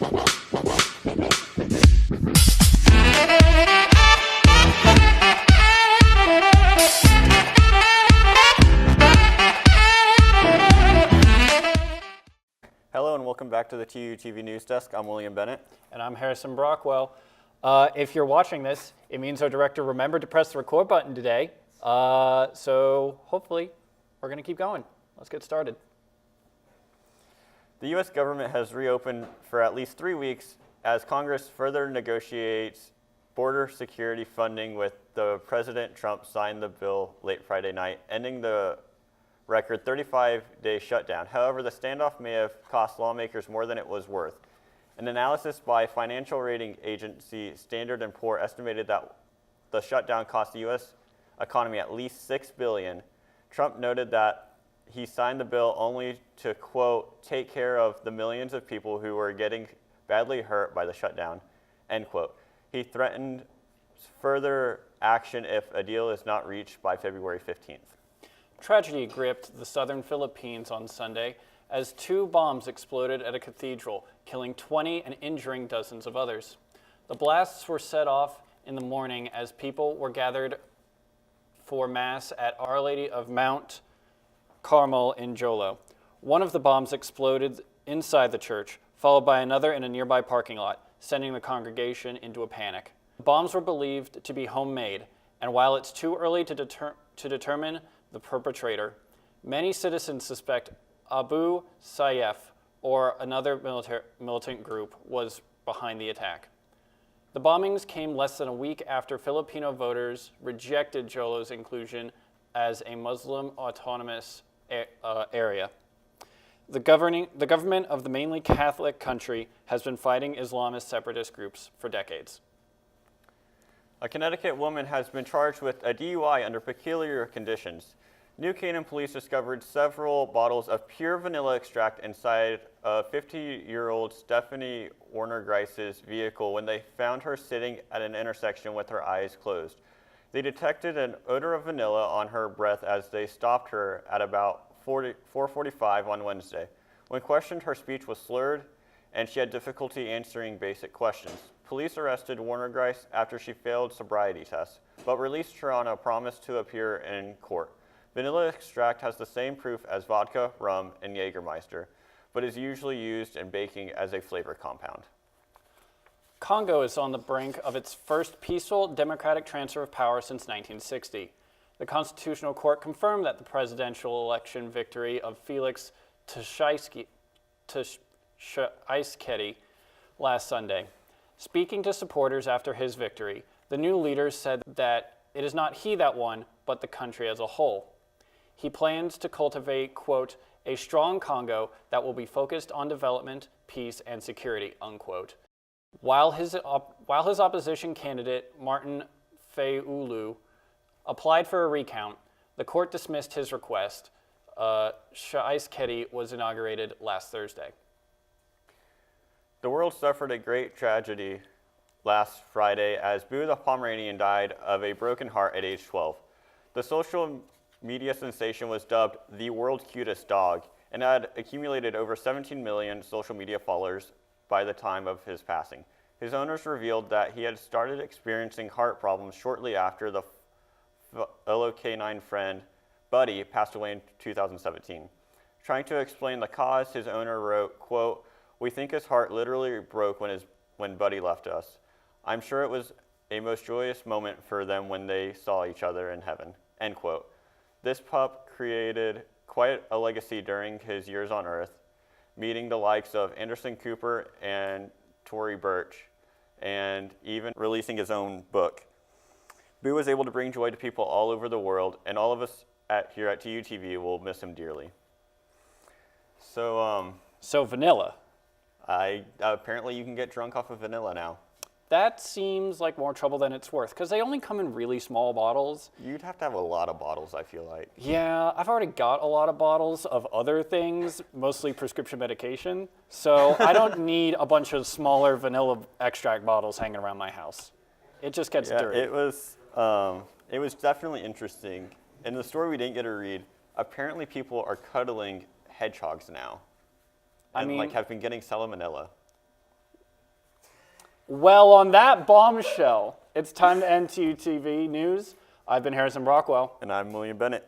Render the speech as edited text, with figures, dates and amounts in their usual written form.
Hello and welcome back to the TUTV News Desk. I'm William Bennett. And I'm Harrison Brockwell. If you're watching this, it means our director remembered to press the record button today. So hopefully we're going to keep going. Let's get started. The U.S. government has reopened for at least 3 weeks as Congress further negotiates border security funding with President Trump signed the bill late Friday night, ending the record 35-day shutdown. However, the standoff may have cost lawmakers more than it was worth. An analysis by financial rating agency Standard & Poor estimated that the shutdown cost the U.S. economy at least $6 billion. Trump noted that he signed the bill only to, quote, take care of the millions of people who were getting badly hurt by the shutdown, end quote. He threatened further action if a deal is not reached by February 15th. Tragedy gripped the southern Philippines on Sunday as 2 bombs exploded at a cathedral, killing 20 and injuring dozens of others. The blasts were set off in the morning as people were gathered for Mass at Our Lady of Mount Carmel in Jolo. One of the bombs exploded inside the church, followed by another in a nearby parking lot, sending the congregation into a panic. The bombs were believed to be homemade, and while it's too early to determine the perpetrator, many citizens suspect Abu Sayyaf or another militant group was behind the attack. The bombings came less than a week after Filipino voters rejected Jolo's inclusion as a Muslim autonomous area. The government of the mainly Catholic country has been fighting Islamist separatist groups for decades. A Connecticut woman has been charged with a DUI under peculiar conditions. New Canaan police discovered several bottles of pure vanilla extract inside a 50-year-old Stephanie Warner-Grice's vehicle when they found her sitting at an intersection with her eyes closed. They detected an odor of vanilla on her breath as they stopped her at about 4:45 on Wednesday. When questioned, her speech was slurred and she had difficulty answering basic questions. Police arrested Warner-Grice after she failed sobriety tests, but released her on a promise to appear in court. Vanilla extract has the same proof as vodka, rum, and Jägermeister, but is usually used in baking as a flavor compound. Congo is on the brink of its first peaceful democratic transfer of power since 1960. The Constitutional Court confirmed that the presidential election victory of Felix Tshisekedi last Sunday. Speaking to supporters after his victory, the new leader said that it is not he that won, but the country as a whole. He plans to cultivate, quote, a strong Congo that will be focused on development, peace, and security, unquote. While his opposition candidate, Martin Fayulu, applied for a recount, the court dismissed his request. Tshisekedi was inaugurated last Thursday. The world suffered a great tragedy last Friday as Boo the Pomeranian died of a broken heart at age 12. The social media sensation was dubbed the world's cutest dog and had accumulated over 17 million social media followers by the time of his passing. His owners revealed that he had started experiencing heart problems shortly after the fellow canine friend, Buddy, passed away in 2017. Trying to explain the cause, his owner wrote, quote, we think his heart literally broke when Buddy left us. I'm sure it was a most joyous moment for them when they saw each other in heaven, end quote. This pup created quite a legacy during his years on Earth, meeting the likes of Anderson Cooper and Tory Burch, and even releasing his own book. Boo was able to bring joy to people all over the world, and all of us here at TUTV will miss him dearly. So vanilla. Apparently you can get drunk off of vanilla now. That seems like more trouble than it's worth, because they only come in really small bottles. You'd have to have a lot of bottles, I feel like. Yeah, I've already got a lot of bottles of other things, mostly prescription medication, so I don't need a bunch of smaller vanilla extract bottles hanging around my house. It just gets dirty. It was definitely interesting. In the story we didn't get to read, apparently people are cuddling hedgehogs now. And have been getting salmonella. Well, on that bombshell, it's time to end TUTV News. I've been Harrison Brockwell. And I'm William Bennett.